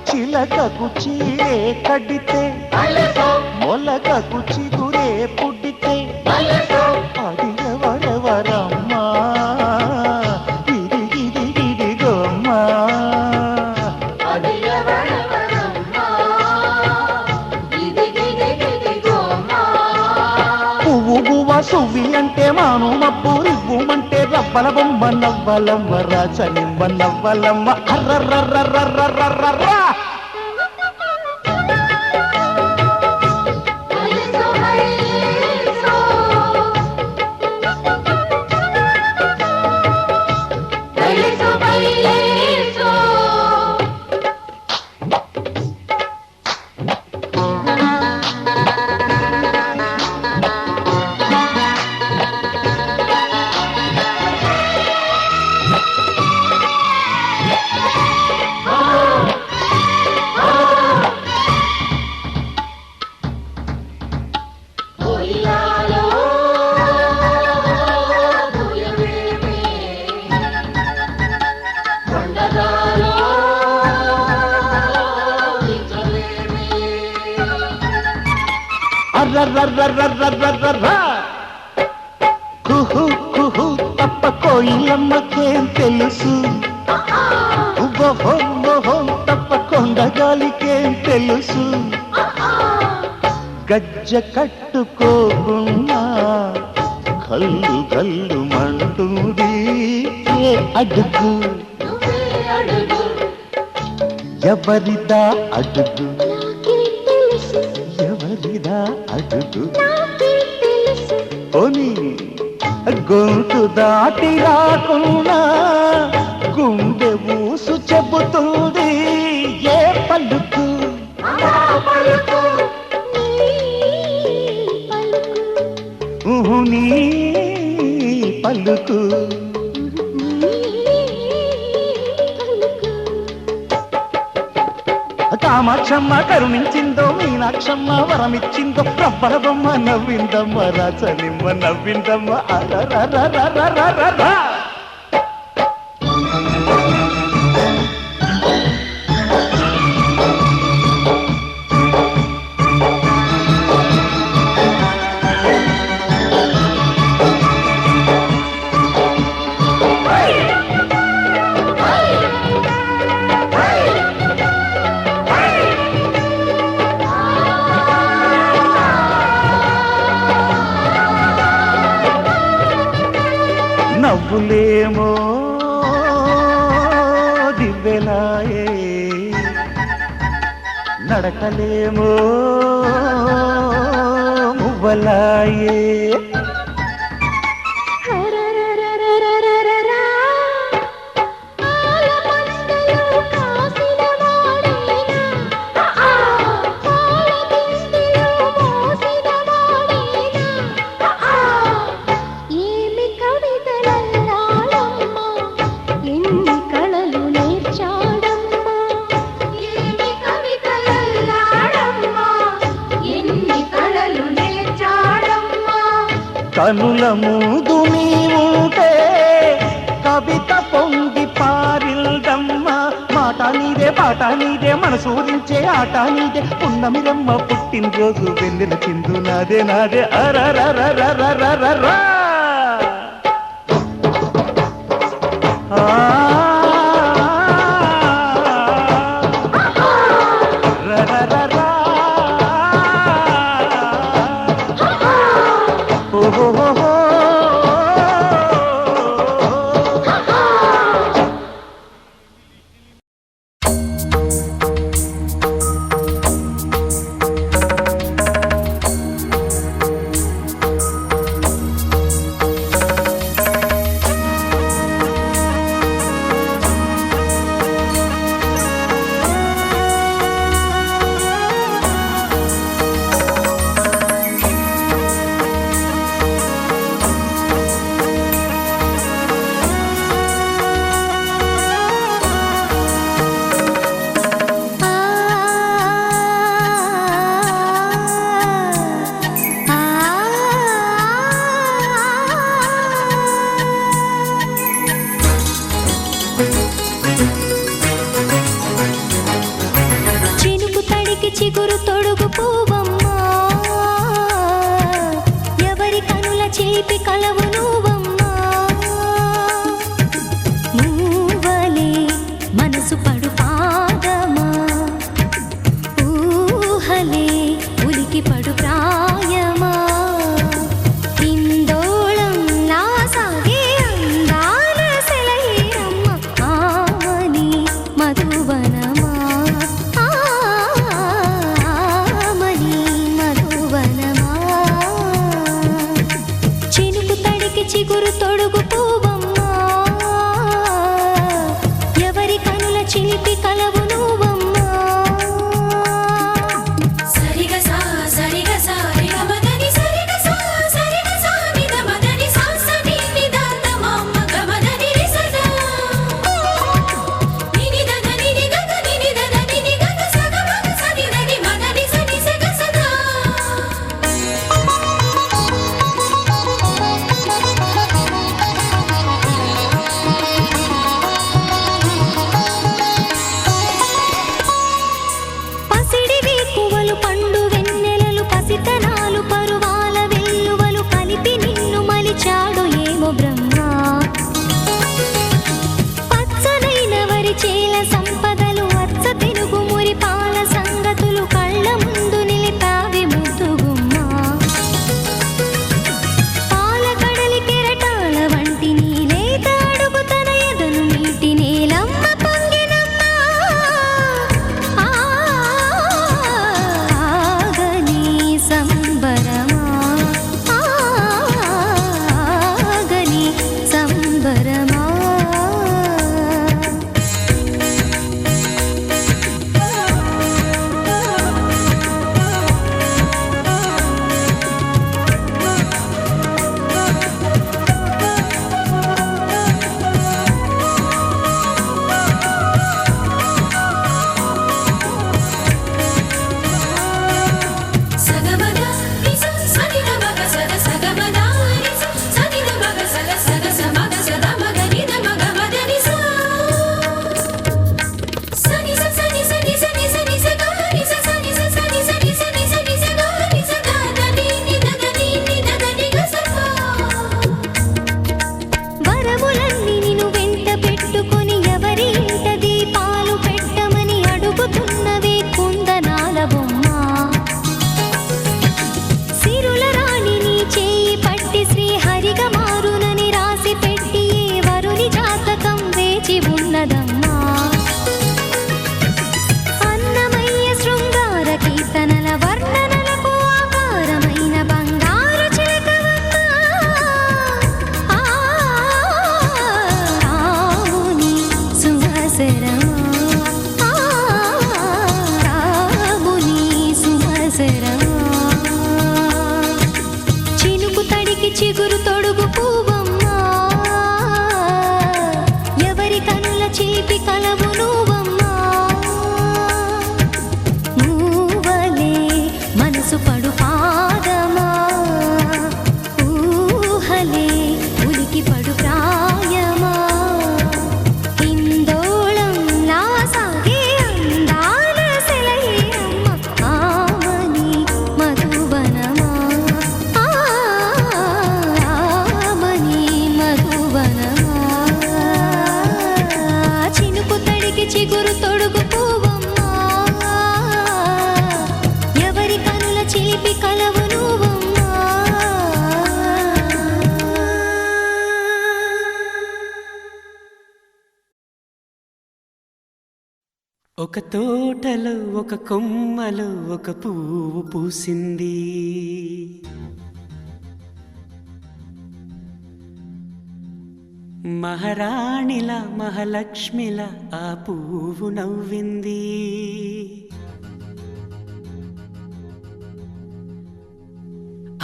చిలకకు చీరే కడితే మొలకకు చిగురే పుడితే అది ఎవరెవరమ్మా ఇదిగమ్మా పువ్వు గువ్వ సువ్వి అంటే మాను మబ్బు రివ్వుమంటే రవ్వల బొమ్మ నవ్వలమ్మ రాచనిమ్మ నవ్వలమ్మ అర్రర్రర్రర్రర్రర్రర్రా కుహు కుహు తప్ప కోయిలమ్మకేం తెలుసు మొహం తప్ప కొండగాలికేం తెలుసు గజ్జ కట్టుకోకున్నా కళ్ళు కళ్ళు మంటుంది ఏ అడుగు ఎవరిదా అడుగు ఎవరిదా అడుగు పోనీ గొంతు దాటి రాకున్నా గుండె ఊసు చెబుతుంది ఏ పలుకు నీ పలుకు కామాక్షమ్మ కరుణించిందో మీనాక్షమ్మ వరమిచ్చిందో రబ్బల బొమ్మ నవ్విందమ్మ రాచనిమ్మ నవ్విందమ్మ అరరరరరరరరా నవ్వులేమో దివ్వెలాయే నడకలేమో మువ్వలాయే కనుల ముందు నీవుంటే కవిత పొంగి పారిల్దమ్మ మాట నీదే పాట నీదే మనసూరించే ఆట నీదే పున్నమిరమ్మ పుట్టినరోజు వెన్నెల చిందు నాదే నాదే అరరరరరరరరా చిగురు తొడుగు పూవమ్మా ఎవరి కనుల చిలిపి కలవు నువ్వమ్మా నువ్వలే మనసు పడు పాదమా ఊహలే ఉలికి పడు ప్రాయమా ఇందోళం నా సాగే అందాల సెలయేరమ్మ ఆమని మధువనమా ఆమని మధువనమా చినుకు తడికి చిగురు తొడుగు పూవమ్మా ఎవరి కనుల చిలిపి కలవు నువ్వమ్మా చినుకు తడికి చిగురు తొడుగు పూవమ్మా ఎవరి కనుల చిలిపి కలవు నువ్వమ్మా నువ్వలే మనసు పడు పాదమా ఊహలే ఉలికి పడు ప్రాయమా ఇందోళం నా సాగే అందాల సెలయేరమ్మ ఆమని మధువనమా ఆమని మధువనమా చినుకు తడికి చిగురు తొడుగు పూవమ్మా ఎవరి కనుల చిలిపి కలవు నువ్వమ్మా ఒక తోటలో ఒక కొమ్మలో ఒక పువ్వు పూసింది మహారాణిలా మహాలక్ష్మిలా ఆ పువ్వు నవ్వింది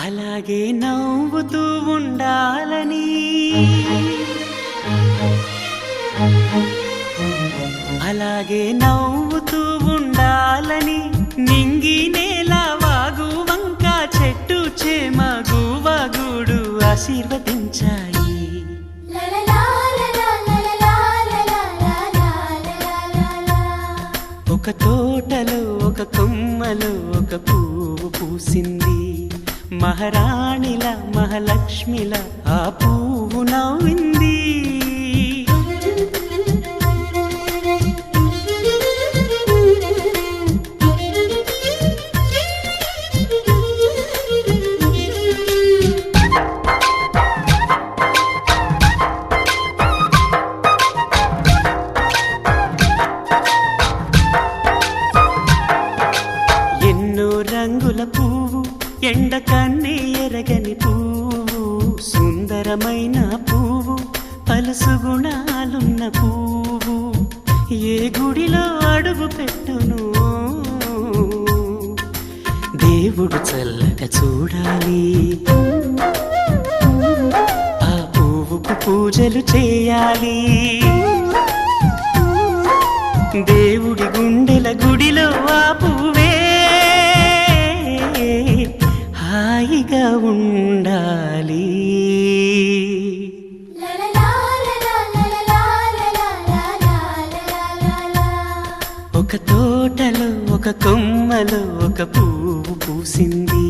అలాగే నవ్వుతూ ఉండాలని అలాగే నవ్వుతూ ఉండాలని నింగి నేల వాగు వంక చెట్టు చేమ గువగుడు ఆశీర్వదించాయి ఒక తోటలో ఒక ఒక కొమ్మలో ఒక పువ్వు పూసింది. మహారాణిల మహాలక్ష్మిల ఆ పువ్వు నవ్వింది. రంగుల పువ్వు ఎండ కన్నే ఎరగని పువ్వు, సుందరమైన పువ్వు, పలుసు గుణాలున్న పువ్వు. ఏ గుడిలో అడుగు పెట్టును దేవుడు చల్లగా చూడాలి. ఆ పువ్వుకు పూజలు చేయాలి. దేవుడి గుండెల గుడిలో ఆ పువ్వే హాయిగా ఉండాలి. ఒక తోటలో ఒక కొమ్మలో ఒక పువ్వు పూసింది.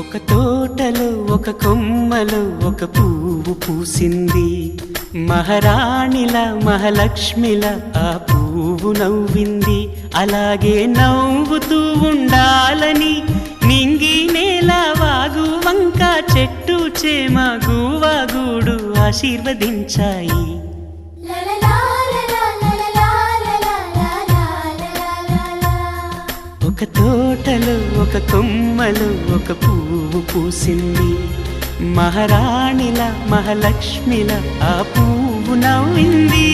ఒక తోటలో ఒక కొమ్మలో ఒక పువ్వు పూసింది. మహారాణిల మహాలక్ష్మిల ఆ పువ్వు నవ్వింది. అలాగే నవ్వుతూ ఉండాలని నింగి నేల వాగు వంక చెట్టు చేమ గువ్వగూడు ఆశీర్వదించాయి. ఒక తోటలో ఒక కొమ్మలో ఒక పువ్వు పూసింది. మహారాణిల మహాలక్ష్మిల ఆ పువ్వు నవ్వింది.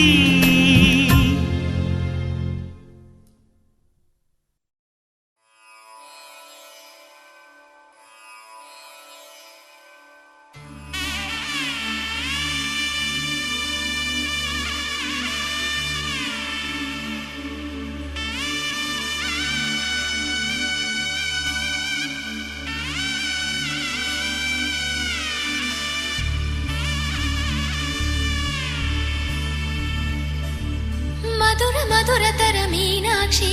మధుర మధురతర మీనాక్షి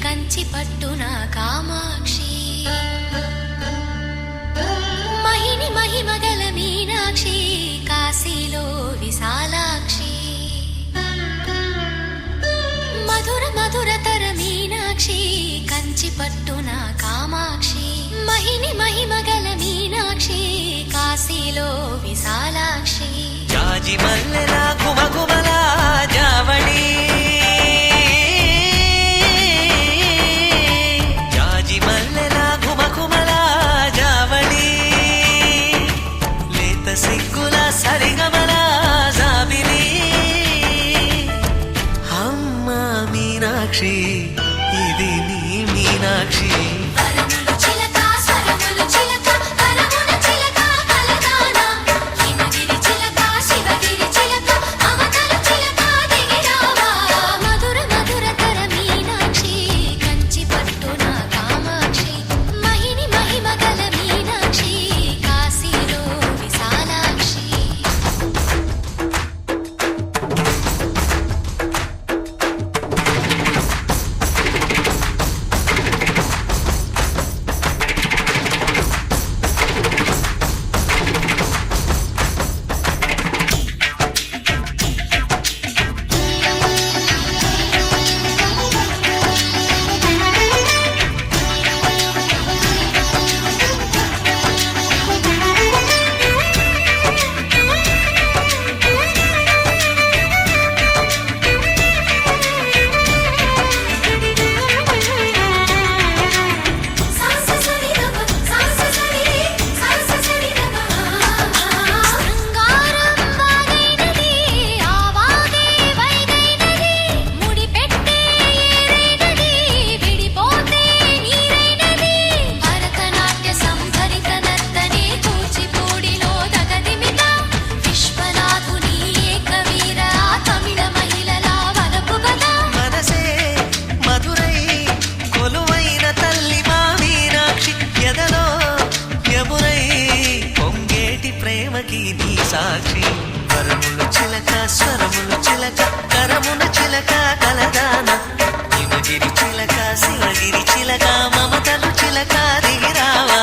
కంచి పట్టున కామాక్షి, మహిని మహిమగల మీనాక్షి కాశీలో విశాలాక్షి. మధుర మధురతర మీనాక్షి కంచి పట్టున కామాక్షి, మహిని మహిమగల మీనాక్షి కాశీలో విశాలాక్షి. జాజి మల్లెల కుమకుమల జావళి, జాజి మల్లెల కుమకుమల జావళి, లేత సిగ్గుల సరిగమల జాబిలి. అమ్మ మీనాక్షి ఇది నీ మీనాక్షి. సాక్షి వరములు చిలక స్వరములు చిలక కరమున చిలక కలదాన హిమగిరి చిలక శివగిరి చిలక మమతలు చిలక దిగిరావా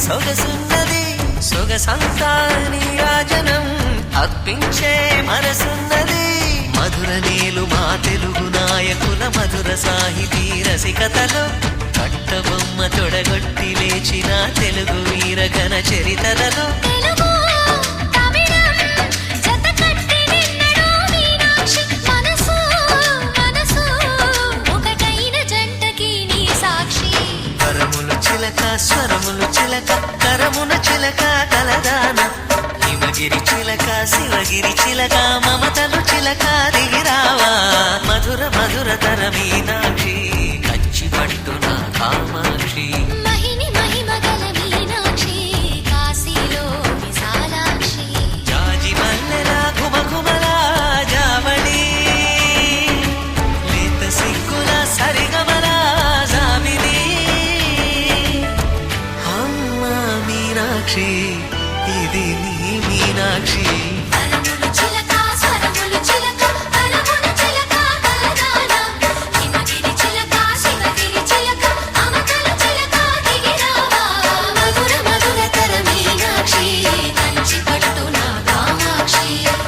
సొగసున్నది సొగసంతా నీరాజనం అర్పించే మనసున్నది మధుర నేలు మా తెలుగు నాయకుల మధుర సాహితీ రసికతలో కట్టబొమ్మ తొడగొట్టి లేచిన తెలుగు వీర ఘన చరితలలో చిలక స్వరములు చిలక కరమున చిలక కలదాన హిమగిరి చిలక శివగిరి చిలక మమతలు చిలక దిగిరావా మధుర మధుర తర మీనాక్షి కంచి పట్టున కామాక్షి మహిని మహిమగల మీనాక్షి కాశీలో విశాలాక్షి జాజి మల్లెల ఘుమఘుమల జావళి లేత సిగ్గుల సరిగమల జాబిలి మీనాక్షి ఇది నీ మీనాక్షి వరములు చిలక స్వరములు చిలక కరమున చిలక కలదాన హిమగిరి చిలక శివగిరి చిలక మమతలు చిలక దిగిరావా మధుర మధుర తర మీనాక్షి కంచి పట్టున కామాక్షి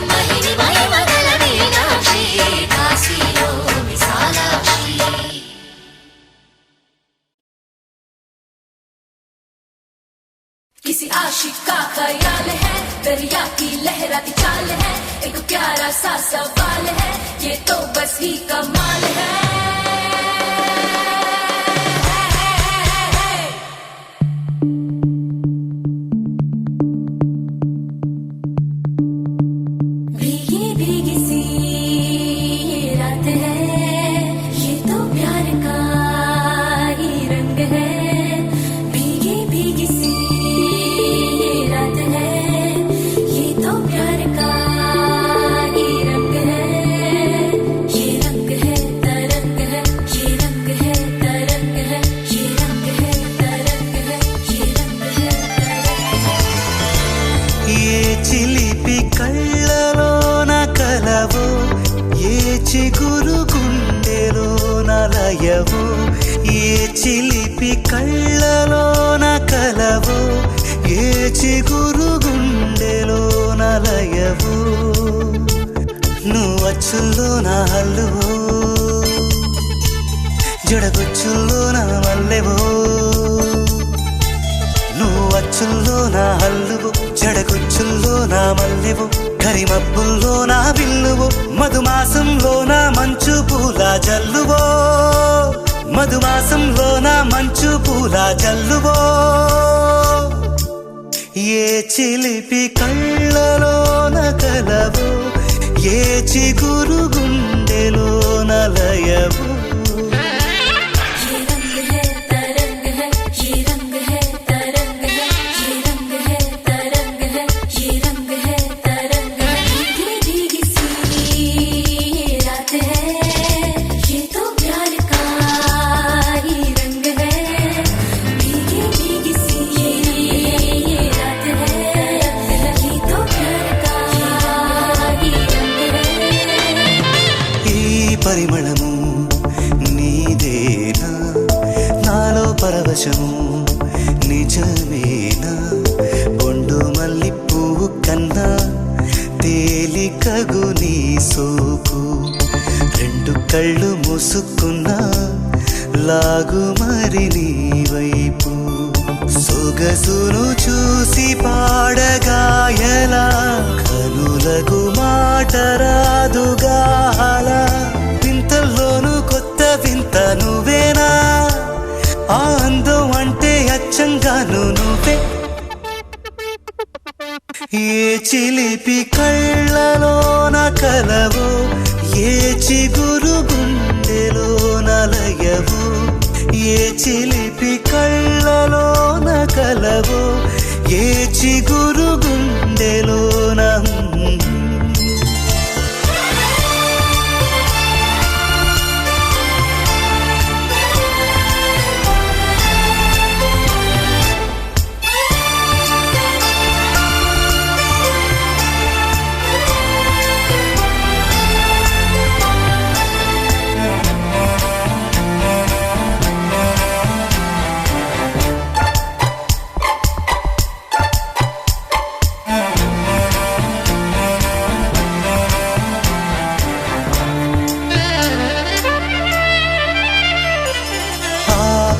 మహిని మహిమగల మీనాక్షి కాశీలో విశాలాక్షి किसी आशिक का ख्याल है दरिया की लहराती चाल है एक प्यारा सा सवाल है ये तो बस ही कमाल है भीगी भीगी सी ये रात है ये तो प्यार का ही रंग है भीगी भीगी सी ये रात है ये तो प्यार का ही रंग है ये रंग है तरंग है ये रंग है तरंग है ये रंग है तरंग है ये रंग है ఏ చిలిపి కళ్ళలోన కలవో ఏ చిగురు గుండెలోన లయవో ఏ చిలిపి కళ్ళలోన కలవో ఏ చిగురు గుండెలోన లయవో నువ్వు అచ్చుల్లో నా హల్లువో జడగొచ్చుల్లో నా మల్లెవో నువ్వు అచ్చుల్లో నా హల్లువు జడగొచ్చుల్లో నా మల్లెవు కరిమబ్బుల్లో నా విల్లువు మధుమాసంలో నా మంచు పూల జల్లువో మధుమాసంలో నా మంచు పూల జల్లువో ఏ చిలిపి కళ్ళలోన కలవో ఏ చిగురు గుండెలోన లయవో ये रंग है तरंग है ये रंग है तरंग है ये रंग है तरंग है ये रंग है तरंग है भीगी भीगी सी ये रात है ये तो प्यार का ही रंग है भीगी भीगी सी ये रात है ये तो प्यार का ही रंग है ఈ పరిమళము నీదేనా నాలో పరవశము నిజమేనా బొండు మల్లి పువ్వు కన్నా తేలికగు నీ సోకు రెండు కళ్ళు మూసుకున్నా లాగు మరి నీ వైపు సొగసును చూసి పాడగాయలా కనులకు మాట రాదుగాల వింతల్లోనూ కొత్త వింత నువ్వేనా ఆ అందం అంటే అచ్చంగాను నువ్వే ఏ చిలిపి కళ్ళలోన కలవో ఏ చిగురు గుండెలో నలయవు ఏ చిలిపి కళ్ళలోన కలవో ఏ చిగురు గుండెలోన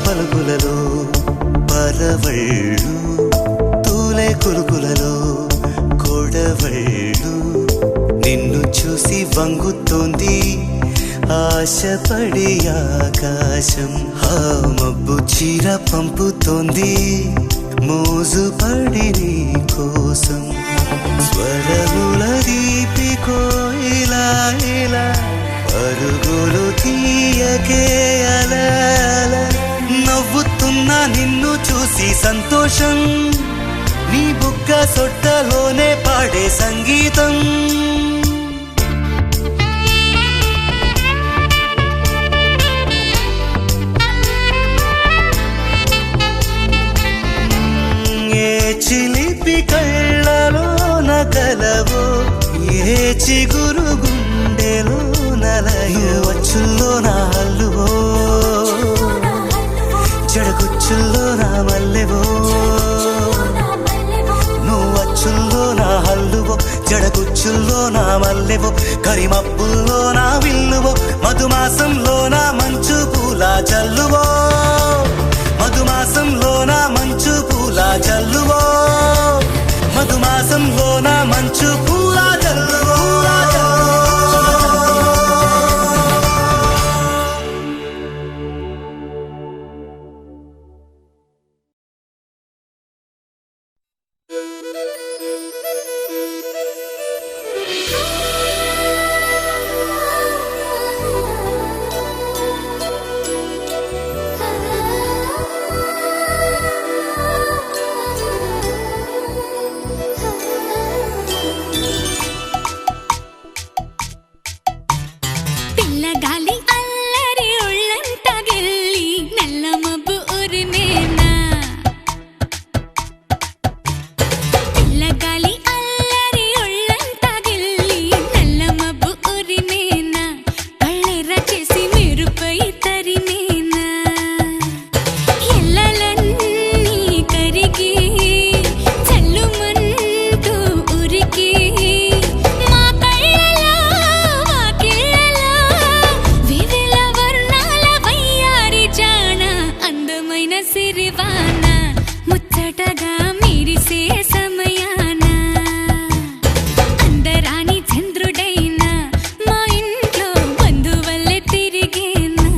పలుకులలో పరవళ్ళు తూలే కులుకులలో కొడవళ్ళు నిన్ను చూసి వంగుతోంది ఆశపడి ఆకాశం ఆ మబ్బు చీర పంపుతోంది మోజుపడి నీ కోసం స్వరముల దీపి కోయిలా ఇలా పరుగులు తీయకే అలా నవ్వుతున్నా నిన్ను చూసి సంతోషం నీ బుగ్గ సొట్టలోనే పాడే సంగీతం ఏ చిలిపి కళ్ళలోన కలవో ఏ చిగురు గుండెలో నలయో వచ్చుల్లో నా హల్లువో జడగుచ్చుల్లో నా మల్లెవో నువ్వు వచ్చుల్లో నా హల్లువో జడగుచ్చుల్లో నా మల్లెవో కరిమప్పుల్లో నా విల్లువో మధుమాసంలో నా మంచు పూల జల్లువో మధుమాసంలో నా మంచు పూల జల్లువో మధుమాసంలో నా మంచు పూల జల్లువో పిల్లగాలి అల్లరి ఒళ్ళంత గిల్లి నల్ల మబ్బు ఉరిమేనా పిల్లగాలి అల్లరి ఒళ్ళంత గిల్లి నల్ల మబ్బు ఉరిమేనా కళ్ళెర్ర చేసి మెరుపై తరిమేనా ఎల్లలన్నీ కరిగి చల్లుమంటూ ఉరికి మా కళ్ళలో వాకిళ్ళలో వివిల వర్ణాల వయ్యారి జాణ అందమైన సిరివాన ముచ్చటగా మెరిసే సమయాన అందరాని చంద్రుడైనా మా ఇంట్లో బంధువల్లే తిరిగేనా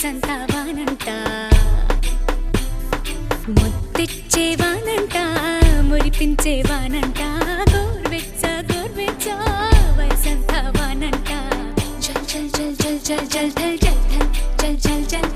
వయసంతా వానంట ముద్దిచ్చేవానంట మురిపించేవానంట గోర్వెచ్చ గోర్వెచ్చ వయసంతా వానంట జల్ జల్ జల్ జల్ జల్ జల్ జల్ జల్ జల్ జల్ జల్